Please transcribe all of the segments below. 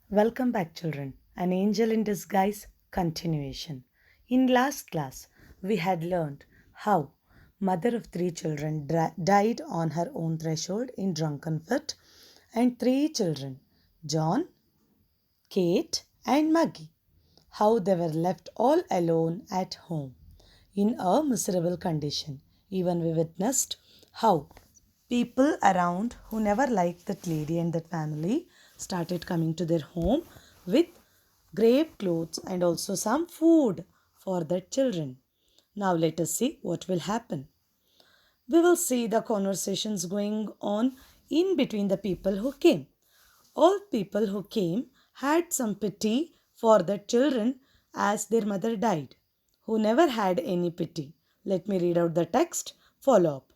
Welcome back, children. An Angel in Disguise continuation. In last class, we had learned how mother of three children died on her own threshold in drunken fit, and three children, John, Kate, and Maggie, how they were left all alone at home in a miserable condition. Even we witnessed how people around who never liked that lady and that family started coming to their home with grave clothes and also some food for their children. Now let us see what will happen. We will see the conversations going on in between the people who came. All people who came had some pity for their children as their mother died, who never had any pity. Let me read out the text. Follow up.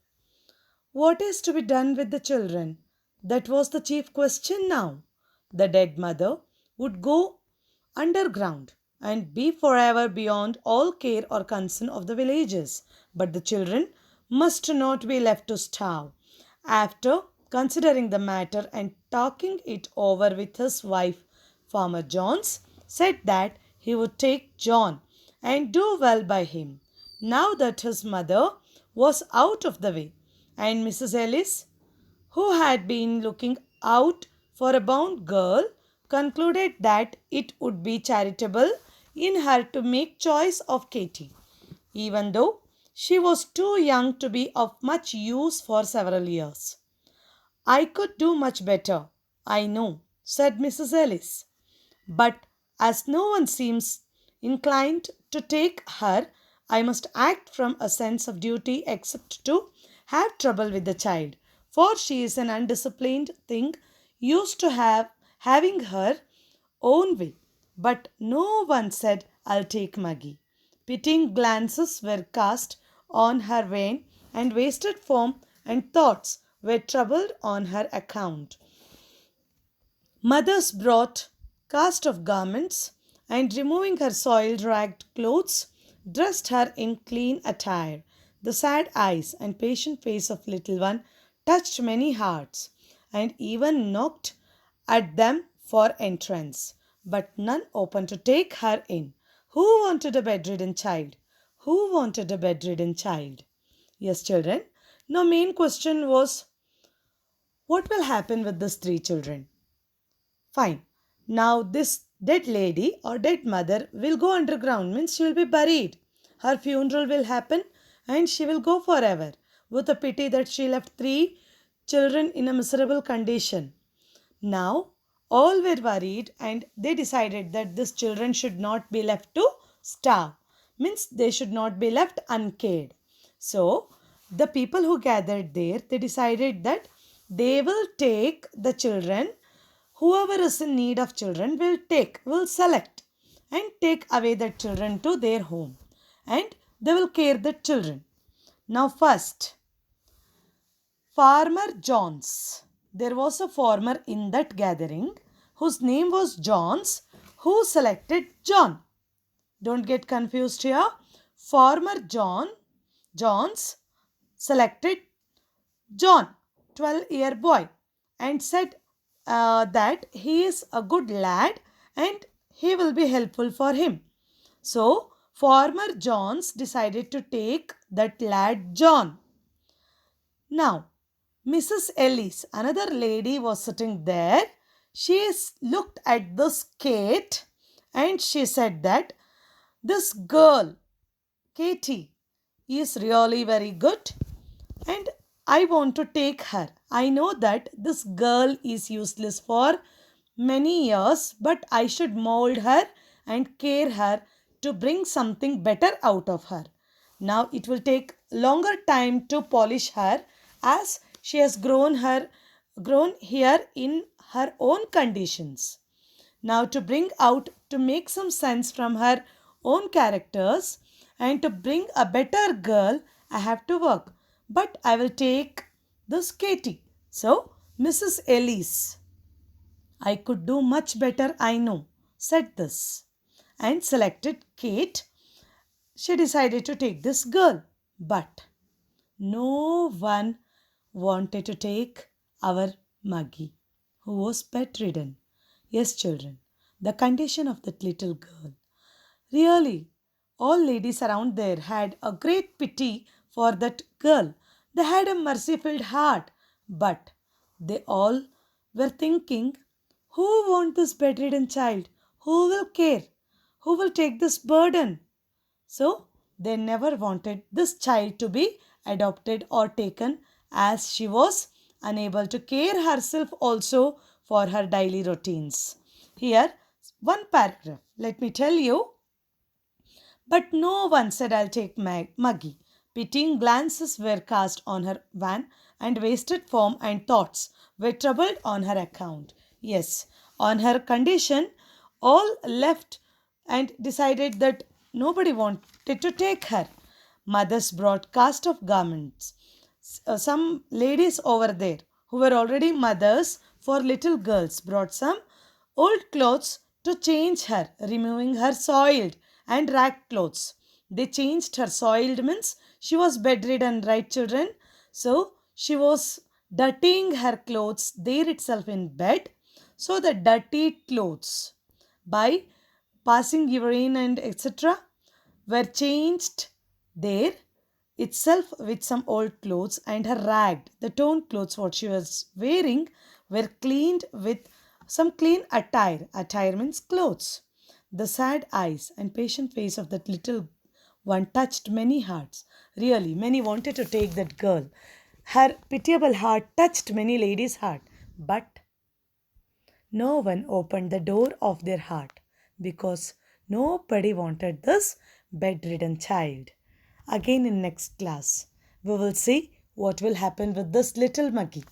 What is to be done with the children? That was the chief question now. The dead mother would go underground and be forever beyond all care or concern of the villagers. But the children must not be left to starve. After considering the matter and talking it over with his wife, Farmer Jones said that he would take John and do well by him. Now that his mother was out of the way, and Mrs. Ellis, who had been looking out for a bound girl, concluded that it would be charitable in her to make choice of Katy, even though she was too young to be of much use for several years. I could do much better, I know, said Mrs. Ellis. But as no one seems inclined to take her, I must act from a sense of duty except to have trouble with the child, for she is an undisciplined thing used to having her own way. But no one said, I'll take Maggie. Pitying glances were cast on her vain and wasted form, and thoughts were troubled on her account. Mothers brought cast off garments and, removing her soiled, ragged clothes, dressed her in clean attire. The sad eyes and patient face of little one touched many hearts, and even knocked at them for entrance, but none opened to take her in. Who wanted a bedridden child? Who wanted a bedridden child? Yes, children. Now, main question was, what will happen with these three children? Fine. Now this dead lady or dead mother will go underground, means she will be buried. Her funeral will happen and she will go forever. With a pity that she left three children in a miserable condition. Now all were worried and they decided that these children should not be left to starve. Means they should not be left uncared. So the people who gathered there, they decided that they will take the children. Whoever is in need of children will select and take away the children to their home, and they will care the children. Now first, Farmer Johns. There was a farmer in that gathering whose name was Johns, who selected John. Don't get confused here. Farmer Johns selected John, 12-year boy, and said that he is a good lad and he will be helpful for him. So, Farmer Johns decided to take that lad John. Now, Mrs. Ellis, another lady, was sitting there. Looked at this Kate and she said that this girl, Katie, is really very good and I want to take her. I know that this girl is useless for many years, but I should mold her and care her to bring something better out of her. Now it will take longer time to polish her as she has grown here in her own conditions. Now to make some sense from her own characters and to bring a better girl, I have to work. But I will take this Katie. So, Mrs. Ellis, I could do much better, I know, said this and selected Kate. She decided to take this girl. But no one wanted to take our Maggie, who was bedridden. Yes, children. the condition of that little girl. Really, all ladies around there had a great pity for that girl. They had a mercy-filled heart, but they all were thinking, who wants this bedridden child? Who will care? Who will take this burden? So they never wanted this child to be adopted or taken, as she was unable to care herself also for her daily routines. Here, one paragraph. Let me tell you. But no one said, I'll take Muggy. Pitying glances were cast on her van, and wasted form and thoughts were troubled on her account. Yes, on her condition, all left and decided that nobody wanted to take her. Mothers brought cast of garments. Some ladies over there who were already mothers for little girls brought some old clothes to change her, removing her soiled and ragged clothes. They changed her soiled means she was bedridden, right, children? So she was dirtying her clothes there itself in bed. So the dirty clothes by passing urine and etc. were changed there itself with some old clothes, and her ragged, the torn clothes what she was wearing were cleaned with some clean attire. Attire means clothes. The sad eyes and patient face of that little one touched many hearts. Really, many wanted to take that girl. Her pitiable heart touched many ladies' heart, but no one opened the door of their heart because nobody wanted this bedridden child. Again, in next class, we will see what will happen with this little Muggy.